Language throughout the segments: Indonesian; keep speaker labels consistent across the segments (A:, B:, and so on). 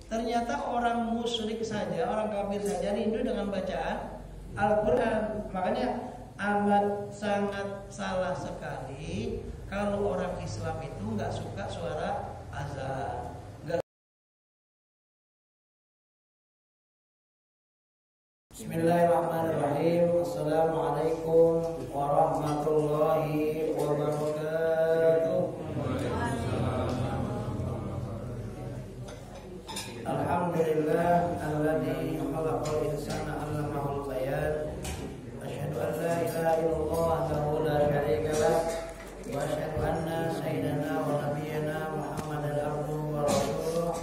A: Ternyata orang musyrik saja, orang kafir saja rindu dengan bacaan Al-Quran. Makanya amat sangat salah sekali kalau orang Islam itu nggak suka suara azan. Bismillahirrahmanirrahim. Assalamualaikum warahmatullahi wabarakatuh. Alhamdulillah alladzi khalaqal insana 'allamahul bayan. Asyhadu an la ilaha illallah wahdahu la syarika lah wa asyhadu anna sayyidana wa nabiyyana Muhammadan abduhu wa rasuluh.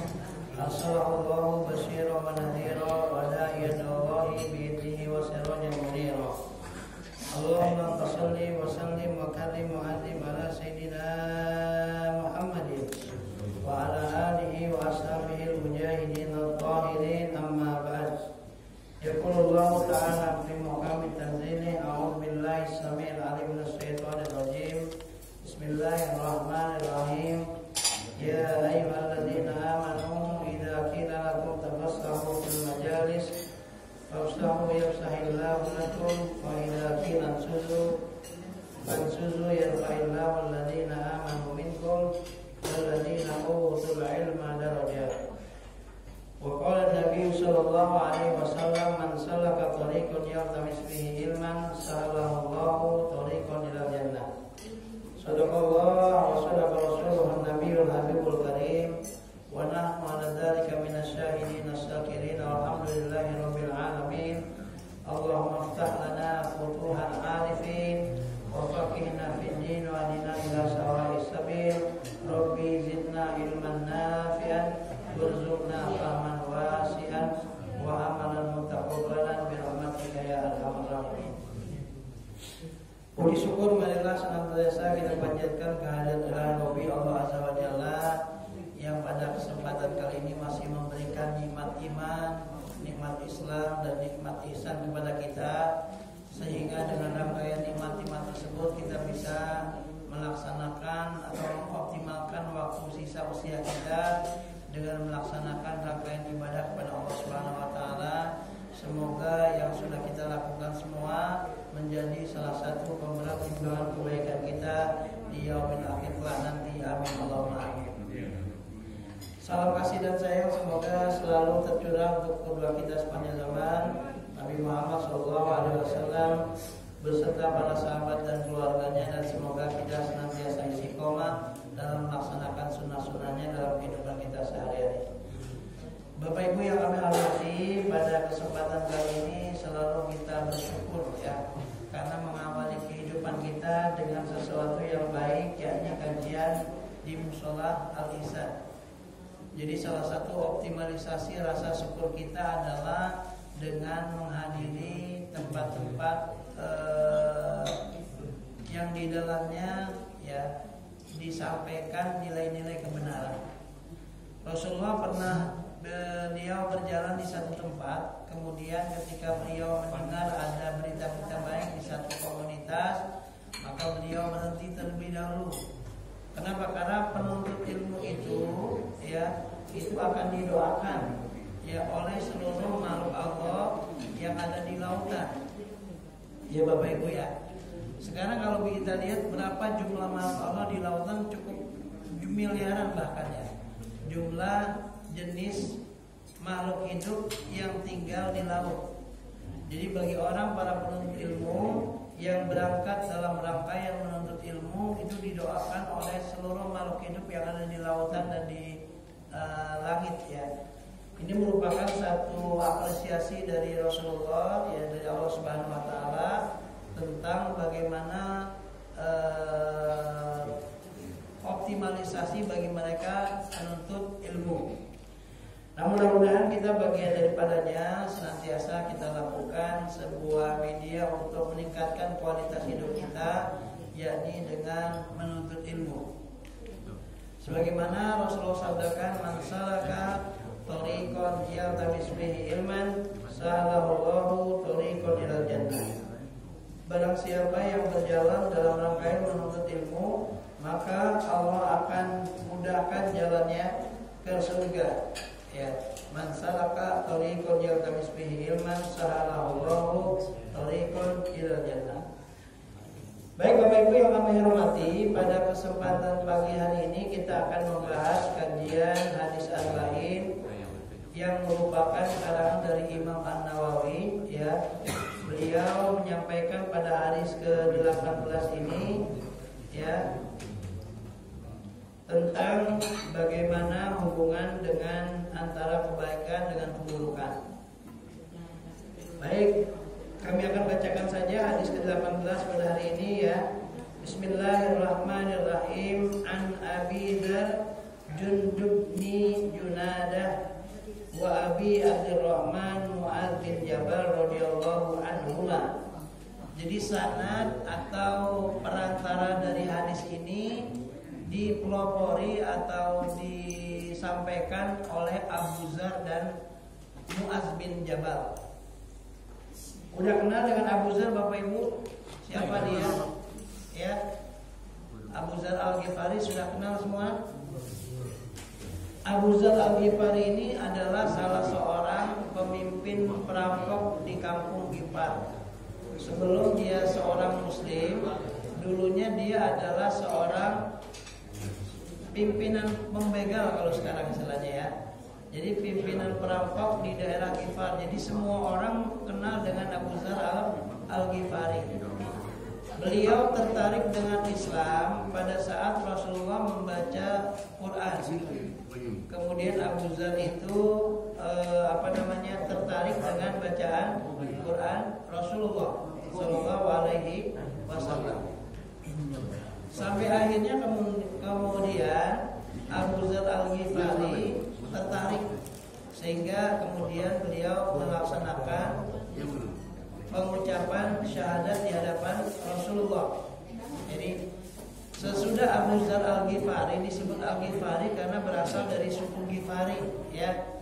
A: Arsalallahu basyiran wa nadhira wa da'iyan ilallahi bi idnihi wa sirajan munira. Allahumma shalli wa sallim wa karrim wa azim ala sayyidina Muhammadin wa ala alihi wa ashabihi al-mujahidin al-tahirin, amma ba'd. Yaqulullahu ta'ala fi muqamit tanzili, a'udzu billahi as-sami'il 'alim minas syaitonir rajim. Bismillahirrahmanirrahim. Ya ayyuhalladzina amanu idza qila lakum tafassahu fil majalis fafsahu yafsahillahu lakum wa idza qila fansuzu yarfa'illahu alladzina amanu minkum walladzina utul ilma darajat. Wa qala an-nabiy sallallahu alaihi wasallam, man salaka tariqan yaltamis fihi ilman sahalallahu Allahu tariqan ilal jannah. Sadaqallah wa sadaqa rasuluhun nabiyul habibul karim wa nahnu ala dzalika minasyahidin asyakirin. Alhamdulillahi rabbil alamin. Allahumma iftah lana futuhal arifin wa faqihna fid din wa hadina ila sawa'is sabil. Rabbi zidna ilman nafi'an warzuqna fahman wasi'an wa amalan mutaqabbalan bi rahmatika ya arhamar rahimin. Puji syukur marilah senantiasa kita panjatkan kehadiran Nabi Allah Azza wa Jalla yang pada kesempatan kali ini masih memberikan nikmat iman, nikmat Islam dan nikmat ihsan kepada kita, sehingga dengan rangkaian nikmat-nikmat tersebut kita bisa melaksanakan atau mengoptimalkan waktu sisa usia kita dengan melaksanakan rangkaian ibadah kepada Allah Subhanahu wa taala. Semoga yang sudah kita lakukan semua menjadi salah satu pemberat timbangan kebaikan kita di yaumil akhir kelak nanti. Amin Allahumma amin. Salam kasih dan sayang semoga selalu tercurah untuk kedua kita sepanjang zaman, Nabi Muhammad SAW beserta para sahabat dan keluarganya, dan semoga kita senantiasa istiqomah dalam melaksanakan sunnah-sunnahnya dalam kehidupan kita sehari-hari. Bapak Ibu yang kami hormati, pada kesempatan kali ini selalu kita bersyukur ya, karena mengawali kehidupan kita dengan sesuatu yang baik, yakni kajian di Mushola Al-Ihsan. Jadi salah satu optimalisasi rasa syukur kita adalah dengan menghadiri tempat-tempat yang di dalamnya ya disampaikan nilai-nilai kebenaran. Rasulullah pernah beliau berjalan di satu tempat, kemudian ketika beliau mendengar ada berita-berita baik di satu komunitas, maka beliau berhenti terlebih dahulu. Kenapa? Karena penuntut ilmu itu ya itu akan didoakan ya oleh seluruh makhluk Allah yang ada di lautan. Ya Bapak Ibu ya. Sekarang kalau kita lihat berapa jumlah makhluk Allah di lautan, cukup miliaran bahkan ya. Jumlah jenis makhluk hidup yang tinggal di laut. Jadi bagi orang para penuntut ilmu yang berangkat dalam rangkaian menuntut ilmu, itu didoakan oleh seluruh makhluk hidup yang ada di lautan dan di langit ya. Ini merupakan satu apresiasi dari Rasulullah ya, dari Allah Subhanahu wa taala tentang bagaimana optimalisasi bagi mereka menuntut ilmu. Nah, mudah-mudahan kita bagian daripadanya senantiasa kita lakukan sebuah media untuk meningkatkan kualitas hidup kita, yakni dengan menuntut ilmu. Sebagaimana Rasulullah sabdakan, man salaka tariqan yaltamis bihi ilman sahalallahu tariqan ilal jannah. Barang siapa yang berjalan dalam rangkaian menuntut ilmu, maka Allah akan mudahkan jalannya ke surga. Ya, Man salaka tariqan yaltamis bihi ilman sahalallahu tariqan ilal jannah. Baik Bapak Ibu yang kami hormati, pada kesempatan pagi hari ini kita akan membahas kajian hadis arba'in yang merupakan karangan dari Imam An-Nawawi ya. Beliau menyampaikan pada hadis ke-18 ini ya tentang bagaimana hubungan dengan antara kebaikan dengan keburukan. Baik, kami akan bacakan saja hadis ke-18 pada hari ini ya. Bismillahirrahmanirrahim. An Abi Dzar Jundub bin Junadah wa Abi Abdurrahman Mu'adz bin Jabal radhiyallahu anhuma. Jadi sanad atau perantara dari hadis ini dipelopori atau disampaikan oleh Abu Dzar dan Mu'adz bin Jabal. Udah kenal dengan Abu Dzar Bapak Ibu? Siapa dia? Ya. Abu Dzar Al-Ghifari sudah kenal semua? Abu Dzar Al-Ghifari ini adalah salah seorang pemimpin perampok di kampung Ghifar. Sebelum dia seorang muslim, dulunya dia adalah seorang pimpinan pembegal kalau sekarang istilahnya ya. Jadi pimpinan perampok di daerah Ghifar. Jadi semua orang kenal dengan Abu Dzar Al-Ghifari. Beliau tertarik dengan Islam pada saat Rasulullah membaca Quran. Kemudian Abu Dzar itu tertarik dengan bacaan Quran Rasulullah Sallallahu Alaihi Wasallam. Sampai akhirnya kemudian Abu Dzar Al-Ghifari tertarik sehingga kemudian beliau melaksanakan pengucapan syahadat di hadapan Rasulullah. Jadi sesudah Abu Dzar Al-Ghifari disebut Al-Ghifari karena berasal dari suku Ghifari ya.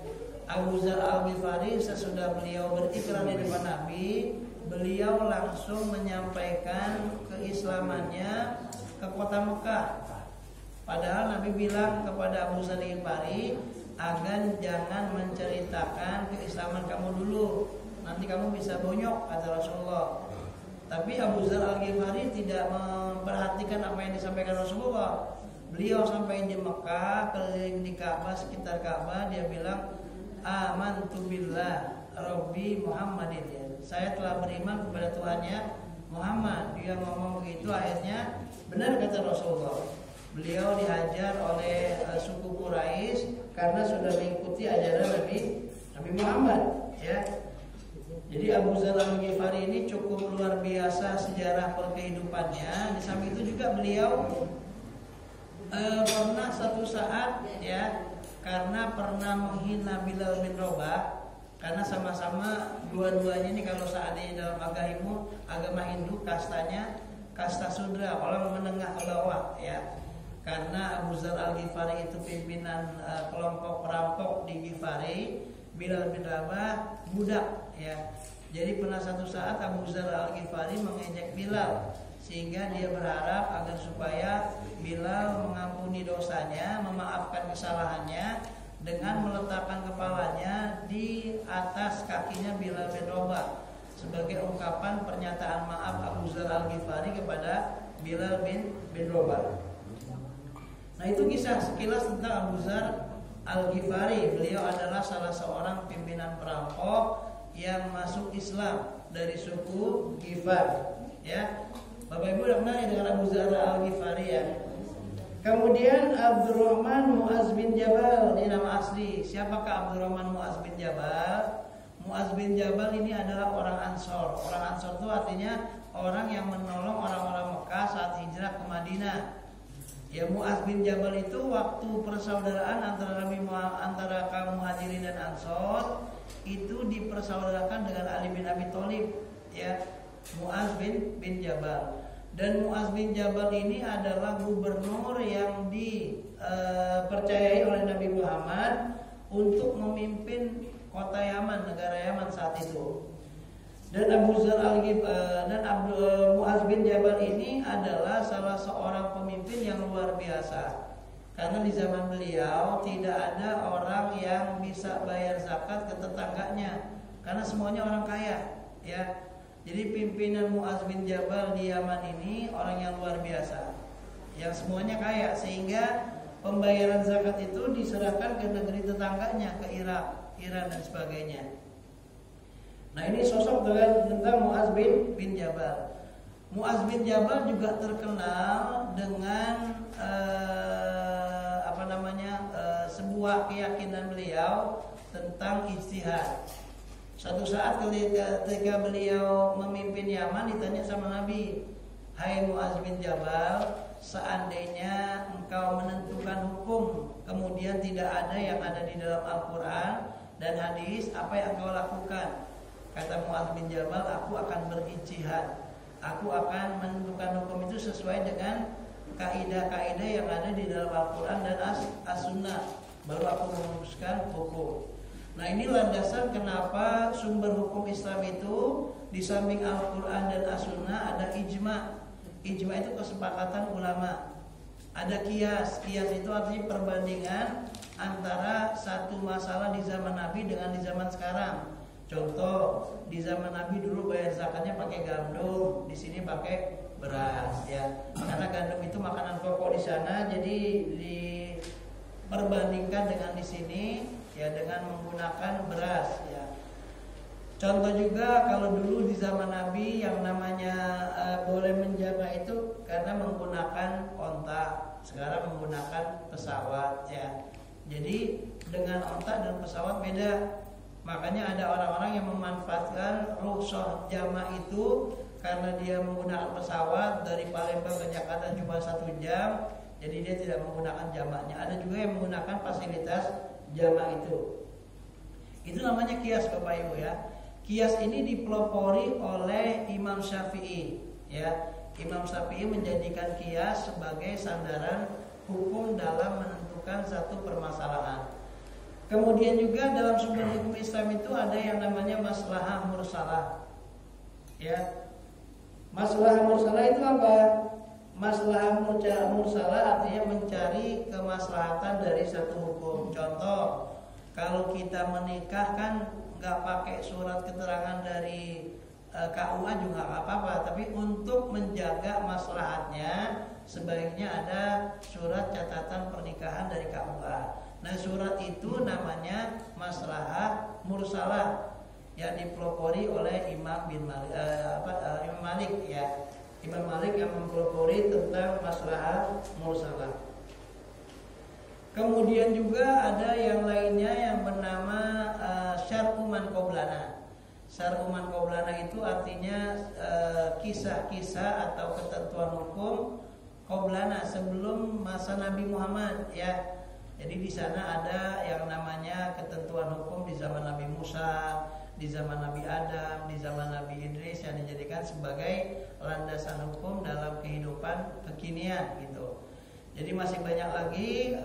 A: Abu Dzar Al-Ghifari sesudah beliau berikrar di depan Nabi, beliau langsung menyampaikan keislamannya ke kota Mekah. Padahal Nabi bilang kepada Abu Dzar Al-Ghifari agar jangan menceritakan keislaman kamu dulu, nanti kamu bisa bonyok, kata Rasulullah. Tapi Abu Dzar Al-Ghifari tidak memperhatikan apa yang disampaikan Rasulullah. Beliau sampai di Mekah, keliling di Ka'bah, sekitar Ka'bah, dia bilang amantu billah Rabbi Muhammadin ya. Saya telah beriman kepada Tuhannya Muhammad. Dia ngomong begitu, akhirnya benar kata Rasulullah. Beliau dihajar oleh suku Quraisy karena sudah mengikuti ajaran Nabi Muhammad ya. Jadi Abu Dzar Al-Ghifari ini cukup luar biasa sejarah kehidupannya. Di samping itu juga beliau pernah satu saat ya, karena pernah menghina Bilal bin Rabah, karena sama-sama dua-duanya ini kalau seandainya dalam agama Hindu kastanya kasta sudra, orang menengah ke bawah ya. Karena Abu Dzar Al-Ghifari itu pimpinan kelompok perampok di Ghifari, Bilal bin Rabah budak ya. Jadi pernah satu saat Abu Dzar Al-Ghifari mengejek Bilal, sehingga dia berharap agar supaya Bilal mengampuni dosanya, memaafkan kesalahannya dengan meletakkan kepalanya di atas kakinya Bilal bin Rabah sebagai ungkapan pernyataan maaf Abu Dzar Al-Ghifari kepada Bilal bin Rabah. Nah, itu kisah sekilas tentang Abu Dzar Al-Ghifari. Beliau adalah salah seorang pimpinan perampok yang masuk Islam dari suku Ghifar ya. Bapak Ibu udah kenal dengan Abu Dzar Al-Ghifari ya. Kemudian Abdurrahman Mu'adz bin Jabal, ini nama asli. Siapakah Abdurrahman Mu'adz bin Jabal? Mu'adz bin Jabal ini adalah orang Ansor. Orang Ansor itu artinya orang yang menolong orang-orang Mekah saat hijrah ke Madinah. Ya, Mu'adz bin Jabal itu waktu persaudaraan antara kaum Muhajirin dan Ansor itu dipersaudarakan dengan Ali bin Abi Thalib ya, Mu'adz bin Jabal. Dan Mu'adz bin Jabal ini adalah gubernur yang dipercayai oleh Nabi Muhammad untuk memimpin kota Yaman, negara Yaman saat itu. Dan Mu'adz bin Jabal ini adalah salah seorang pemimpin yang luar biasa. Karena di zaman beliau tidak ada orang yang bisa bayar zakat ke tetangganya, karena semuanya orang kaya, ya. Jadi pimpinan Mu'adz bin Jabal di Yaman ini orang yang luar biasa, yang semuanya kaya, sehingga pembayaran zakat itu diserahkan ke negeri tetangganya, ke Irak, Iran dan sebagainya. Nah, ini sosok tentang Mu'adz bin Jabal. Mu'adz bin Jabal juga terkenal dengan sebuah keyakinan beliau tentang ijtihad. Suatu saat ketika beliau memimpin Yaman, ditanya sama Nabi, "Hai Mu'adz bin Jabal, seandainya engkau menentukan hukum, kemudian tidak ada yang ada di dalam Al-Quran dan hadis, apa yang engkau lakukan?" Kata Mu'adz bin Jabal, "Aku akan berijtihad. Aku akan menentukan hukum itu sesuai dengan kaidah-kaidah yang ada di dalam Al-Quran dan As-Sunnah. Baru aku memutuskan hukum." Nah, ini landasan kenapa sumber hukum Islam itu di samping Al-Quran dan As-Sunnah ada ijma. Ijma itu kesepakatan ulama. Ada qiyas. Qiyas itu artinya perbandingan antara satu masalah di zaman Nabi dengan di zaman sekarang. Contoh, di zaman Nabi dulu bayar zakatnya pakai gandum, di sini pakai beras, ya. Karena gandum itu makanan pokok di sana, jadi diperbandingkan dengan di sini, ya, dengan menggunakan beras, ya. Contoh juga kalau dulu di zaman Nabi yang namanya boleh menjamah itu karena menggunakan onta, sekarang menggunakan pesawat, ya. Jadi dengan onta dan pesawat beda. Makanya ada orang-orang yang memanfaatkan rukhsah jama itu karena dia menggunakan pesawat dari Palembang ke Jakarta cuma 1 jam, jadi dia tidak menggunakan jamaknya. Ada juga yang menggunakan fasilitas jamak itu. Itu namanya qiyas, Bapak Ibu, ya. Qiyas ini dipelopori oleh Imam Syafi'i, ya. Imam Syafi'i menjadikan qiyas sebagai sandaran hukum dalam menentukan satu permasalahan. Kemudian juga dalam sumber hukum Islam itu ada yang namanya maslahah mursalah, ya. Maslahah mursalah itu apa? Maslahah mursalah artinya mencari kemaslahatan dari satu hukum. Contoh, kalau kita menikah kan nggak pakai surat keterangan dari KUA juga nggak apa-apa, tapi untuk menjaga maslahatnya sebaiknya ada surat catatan pernikahan dari KUA. Nah, surat itu namanya maslahah mursalah yang dipelopori oleh Imam Malik, ya. Imam Malik yang mempelopori tentang maslahah mursalah. Kemudian juga ada yang lainnya yang bernama syar'u man qoblana. Syar'u man qoblana itu artinya kisah-kisah atau ketentuan hukum qoblana sebelum masa Nabi Muhammad, ya. Jadi di sana ada yang namanya ketentuan hukum di zaman Nabi Musa, di zaman Nabi Adam, di zaman Nabi Idris yang dijadikan sebagai landasan hukum dalam kehidupan kekinian, gitu. Jadi masih banyak lagi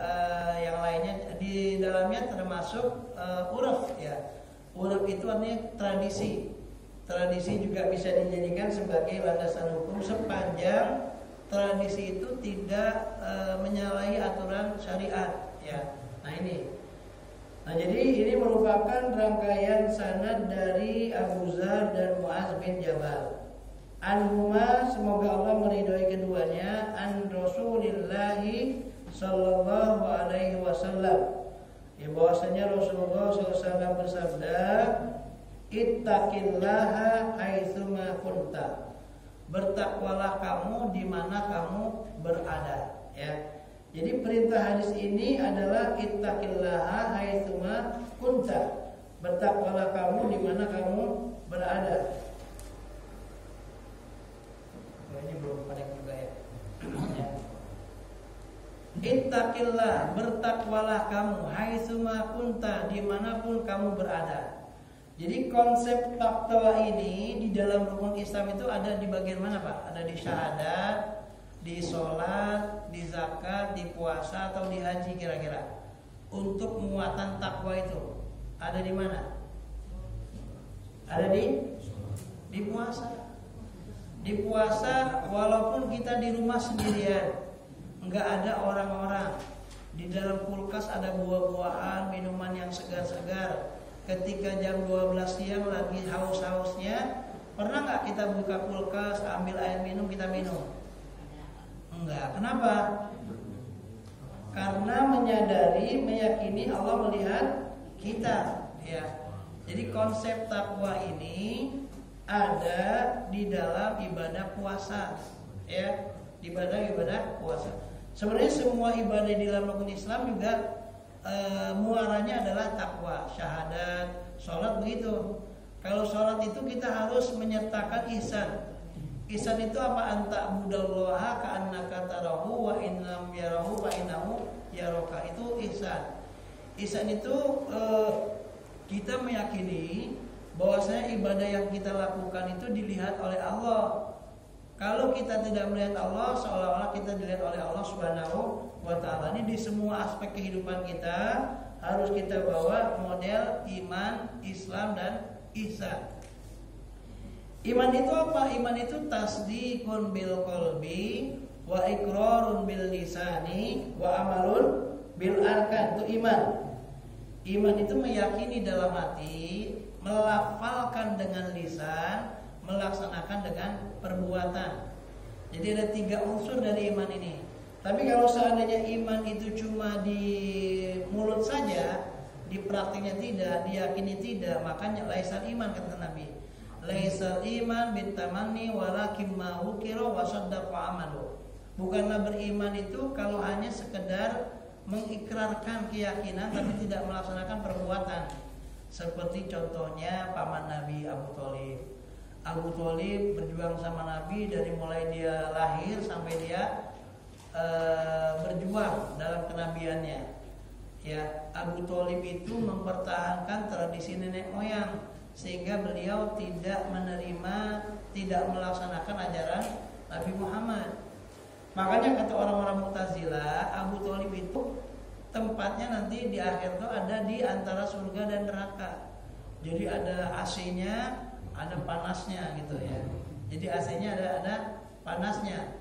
A: yang lainnya di dalamnya, termasuk uruf, ya. Uruf itu artinya tradisi. Tradisi juga bisa dijadikan sebagai landasan hukum sepanjang tradisi itu tidak menyalahi aturan syariat, ya. Nah, ini. Nah, jadi ini merupakan rangkaian sanad dari Abu Dzar dan Mu'adz bin Jabal. Anhuma, semoga Allah meridhai keduanya, an Rasulillahi sallallahu alaihi wasallam. Ya, bahwasanya Rasulullah SAW bersabda, "Ittaqillaha haitsuma kunta." Bertakwalah kamu di mana kamu berada, ya. Jadi perintah hadis ini adalah ittaqillaha haitsuma kunta. Bertakwalah kamu di mana kamu berada. Ini belum pada juga, ya. Ittaqillah, bertakwalah kamu haitsuma kunta, dimanapun kamu berada. Jadi konsep takwa ini di dalam rukun Islam itu ada di bagian mana, Pak? Ada di syahadat, di sholat, di zakat, di puasa, atau di haji kira-kira. Untuk muatan takwa itu ada di mana? Ada di puasa. Di puasa walaupun kita di rumah sendirian, nggak ada orang-orang, Di dalam kulkas ada buah-buahan, minuman yang segar-segar. Ketika jam 12 siang lagi haus-hausnya, pernah nggak kita buka kulkas, ambil air minum, kita minum? Enggak. Kenapa? Karena menyadari, meyakini Allah melihat kita, ya. Jadi konsep takwa ini ada di dalam ibadah puasa, ya. Ibadah puasa. Sebenarnya semua ibadah di dalam rukun Islam juga muaranya adalah takwa, syahadat, sholat begitu. Kalau sholat itu kita harus menyertakan ihsan. Ihsan itu apa? Anta budallaha ka'annaka tarahu wa in lam yarahu fa innahu yaraka. Itu ihsan. Ihsan itu kita meyakini bahwasanya ibadah yang kita lakukan itu dilihat oleh Allah. Kalau kita tidak melihat Allah, seolah-olah kita dilihat oleh Allah Subhanahu wa ta'ala. Ini di semua aspek kehidupan kita harus kita bawa model iman, Islam dan ihsan. Iman itu apa? Iman itu tasdiqun bil qalbi wa iqrarun bil lisani wa amalun bil arkan. Itu iman. Iman itu meyakini dalam hati, melafalkan dengan lisan, melaksanakan dengan perbuatan. Jadi ada 3 unsur dari iman ini. Tapi kalau seandainya iman itu cuma di mulut saja, di praktiknya tidak, diyakini tidak, makanya laisal iman kata Nabi. Laisal iman bitamanni walakin ma ukira wa saddaqa amalu. Bukanlah beriman itu kalau hanya sekedar mengikrarkan keyakinan tapi tidak melaksanakan perbuatan. Seperti contohnya paman Nabi Abu Thalib. Abu Thalib berjuang sama Nabi dari mulai dia lahir sampai dia berjuang dalam kenabiannya. Ya, Abu Thalib itu mempertahankan tradisi nenek moyang sehingga beliau tidak menerima, tidak melaksanakan ajaran Nabi Muhammad. Makanya kata orang-orang Mu'tazilah, Abu Thalib itu tempatnya nanti di akhir itu ada di antara surga dan neraka. Jadi ada AC-nya, ada panasnya gitu ya. Jadi AC-nya ada panasnya.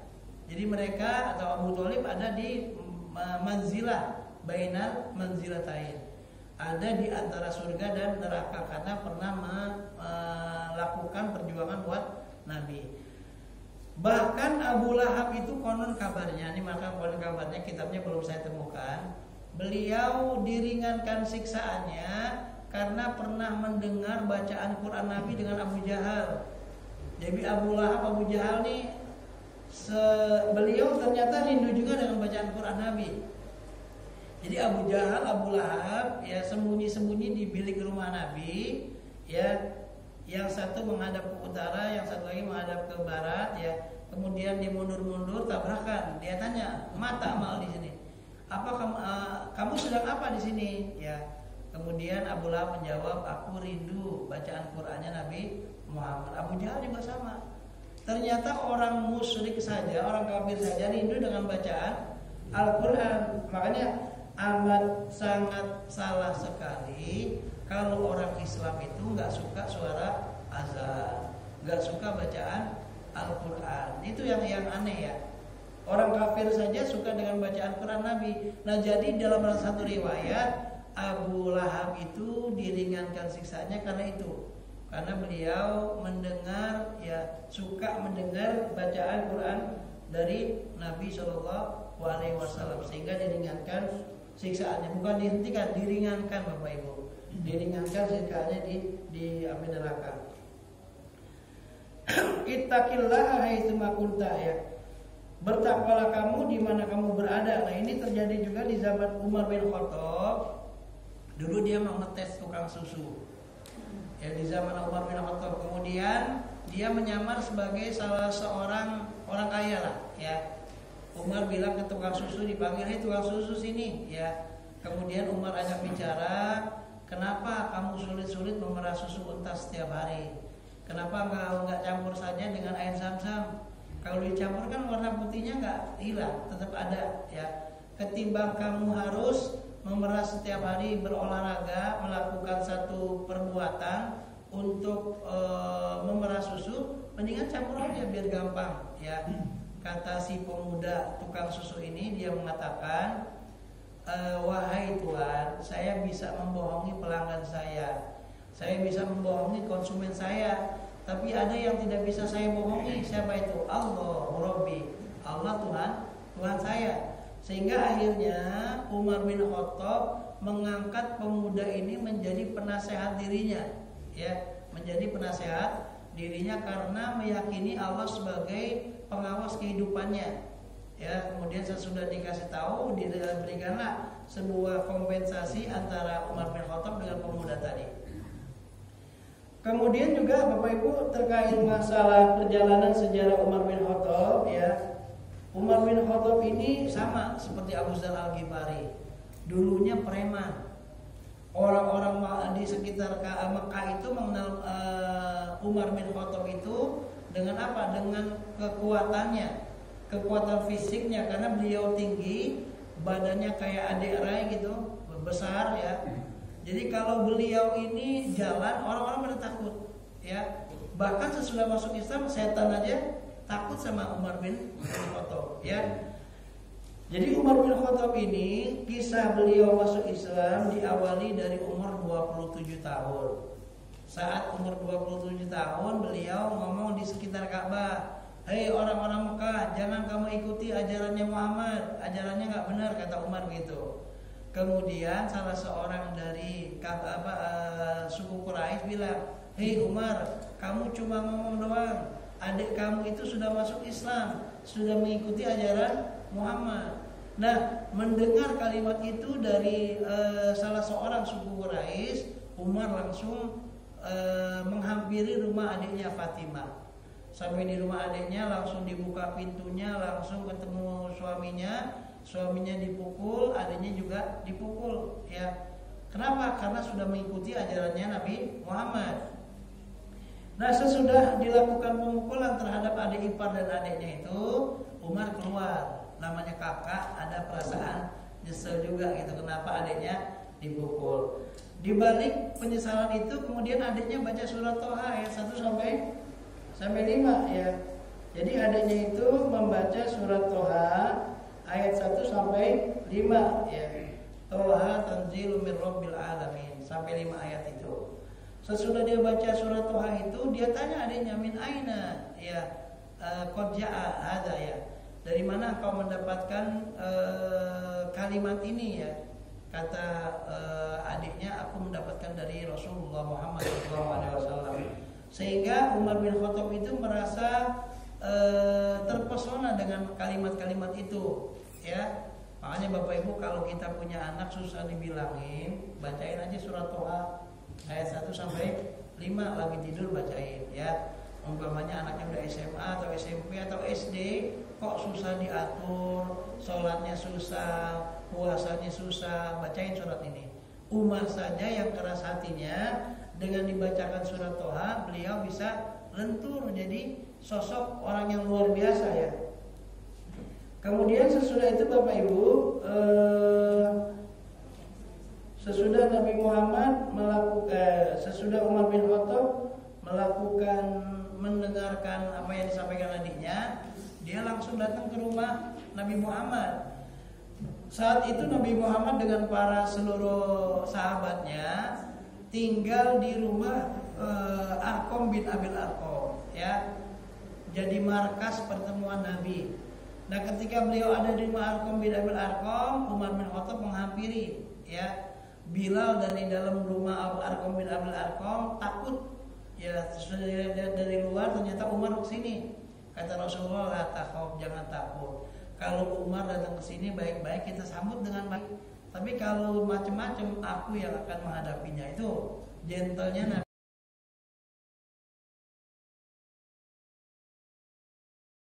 A: Jadi mereka atau Abu Thalib ada di manzilah bainal manzilatain. Ada di antara surga dan neraka karena pernah melakukan perjuangan buat Nabi. Bahkan Abu Lahab itu konon kabarnya, ini maka konon kabarnya kitabnya belum saya temukan. Beliau diringankan siksaannya karena pernah mendengar bacaan Quran Nabi dengan Abu Jahal. Jadi Abu Lahab, Abu Jahal nih beliau ternyata rindu juga dengan bacaan Quran Nabi. Jadi Abu Jahal, Abu Lahab ya sembunyi-sembunyi di bilik rumah Nabi, ya. Yang satu menghadap ke utara, yang satu lagi menghadap ke barat, ya. Kemudian dia mundur-mundur tabrakan. Dia tanya, "Mata mal di sini. Apa kamu sedang apa di sini?" Ya. Kemudian Abu Lahab menjawab, "Aku rindu bacaan Qur'annya Nabi Muhammad." Abu Jahal juga sama. Ternyata orang musyrik saja, orang kafir saja rindu dengan bacaan Al-Qur'an. Makanya amat sangat salah sekali kalau orang Islam itu nggak suka suara azan, nggak suka bacaan Al-Quran. Itu yang aneh ya. Orang kafir saja suka dengan bacaan Quran Nabi. Nah jadi dalam salah satu riwayat Abu Lahab itu diringankan siksanya karena itu. Karena beliau mendengar ya suka mendengar bacaan Quran dari Nabi SAW sehingga diringankan siksaannya, bukan dihentikan, diringankan Bapak Ibu. Diringankan siksaannya di api neraka. Ittaqillaha haitsuma kunta ya. Bertakwalah kamu di mana kamu berada. Nah, ini terjadi juga di zaman Umar bin Khattab. Dulu dia mau ngetes tukang susu. Ya di zaman Umar bin Khattab, kemudian dia menyamar sebagai salah seorang orang kaya lah, ya. Umar bilang ke tukang susu, dipanggil, "Hei tukang susu sini," ya. Kemudian Umar ajak bicara, "Kenapa kamu sulit-sulit memerah susu unta setiap hari? Kenapa enggak campur saja dengan air zam-zam? Kalau dicampur kan warna putihnya enggak hilang, tetap ada, ya. Ketimbang kamu harus memerah setiap hari, berolahraga, melakukan satu perbuatan untuk memerah susu, mendingan campur aja biar gampang, ya." Kata si pemuda tukang susu ini, dia mengatakan, wahai Tuhan, saya bisa membohongi pelanggan saya bisa membohongi konsumen saya, tapi ada yang tidak bisa saya bohongi. Siapa itu? Allah Rabbi, Allah Tuhan saya. Sehingga akhirnya Umar bin Khattab mengangkat pemuda ini menjadi penasehat dirinya, ya, menjadi penasehat dirinya karena meyakini Allah sebagai pengawas kehidupannya. Ya, kemudian sesudah dikasih tahu, diberikanlah sebuah kompensasi antara Umar bin Khattab dengan pemuda tadi. Kemudian juga Bapak Ibu terkait masalah perjalanan sejarah Umar bin Khattab, ya. Umar bin Khattab ini sama seperti Abu Dzar Al-Ghifari. Dulunya preman. Orang-orang di sekitar Mekah itu mengenal Umar bin Khattab itu dengan apa? Dengan kekuatannya, kekuatan fisiknya, karena beliau tinggi, badannya kayak adik Rai gitu, besar ya. Jadi kalau beliau ini jalan, orang-orang pada takut, ya. Bahkan sesudah masuk Islam, setan aja takut sama Umar bin Khattab, ya. Jadi Umar bin Khattab ini, kisah beliau masuk Islam diawali dari umur 27 tahun. Saat umur 27 tahun, beliau ngomong di sekitar Ka'bah, "Hei orang-orang Mekah, jangan kamu ikuti ajarannya Muhammad, ajarannya nggak benar," kata Umar gitu. Kemudian salah seorang dari suku Quraisy bilang, "Hei Umar, kamu cuma ngomong doang. Adik kamu itu sudah masuk Islam, sudah mengikuti ajaran Muhammad." Nah, mendengar kalimat itu dari salah seorang suku Quraisy, Umar langsung menghampiri rumah adiknya Fatimah. Sampai di rumah adiknya, langsung dibuka pintunya, langsung ketemu suaminya. Suaminya dipukul, adiknya juga dipukul, ya. Kenapa? Karena sudah mengikuti ajarannya Nabi Muhammad. Nah, sesudah dilakukan pemukulan terhadap adik ipar dan adiknya itu, Umar keluar. Namanya kakak, ada perasaan nyesel juga gitu, kenapa adiknya dipukul. Di balik penyesalan itu, kemudian adiknya baca surat Thaha ayat 1 sampai 5, ya. Jadi adiknya itu membaca surat Thaha ayat 1 sampai 5, ya. Thaha tanzilun mir rabbil alamin, sampai 5 ayat itu. Sesudah dia baca surat Thaha itu, dia tanya adiknya, "Min aina?" Ya, qad jaa hadza, ya. Dari mana engkau mendapatkan kalimat ini, ya? Kata adiknya, "Aku mendapatkan dari Rasulullah Muhammad SAW." Sehingga Umar bin Khattab itu merasa terpesona dengan kalimat-kalimat itu, ya. Makanya Bapak Ibu kalau kita punya anak susah dibilangin, bacain aja surat Thaha ayat 1 sampai 5, lagi tidur bacain, ya. Umpamanya anaknya udah SMA atau SMP atau SD, kok susah diatur, sholatnya susah, puasanya susah, bacain surat ini. Umar saja yang keras hatinya, dengan dibacakan surat Thaha, beliau bisa lentur jadi sosok orang yang luar biasa, ya. Kemudian sesudah itu Bapak Ibu, sesudah Nabi Muhammad sesudah Umar bin Khattab mendengarkan apa yang disampaikan adiknya, dia langsung datang ke rumah Nabi Muhammad. Saat itu Nabi Muhammad dengan para seluruh sahabatnya tinggal di rumah Arqam bin Abil Arqam, ya. Jadi markas pertemuan Nabi. Nah, ketika beliau ada di rumah Arqam bin Abil Arqam, Umar bin Khattab menghampiri, ya. Bilal dari dalam rumah Arqam bin Abil Arqam takut, ya. Dari luar ternyata Umar ke sini. Kata Rasulullah, "La takhaf, jangan takut. Kalau Umar datang ke sini baik-baik, kita sambut dengan baik. Tapi kalau macam-macam, aku yang akan menghadapinya." Itu gentlenya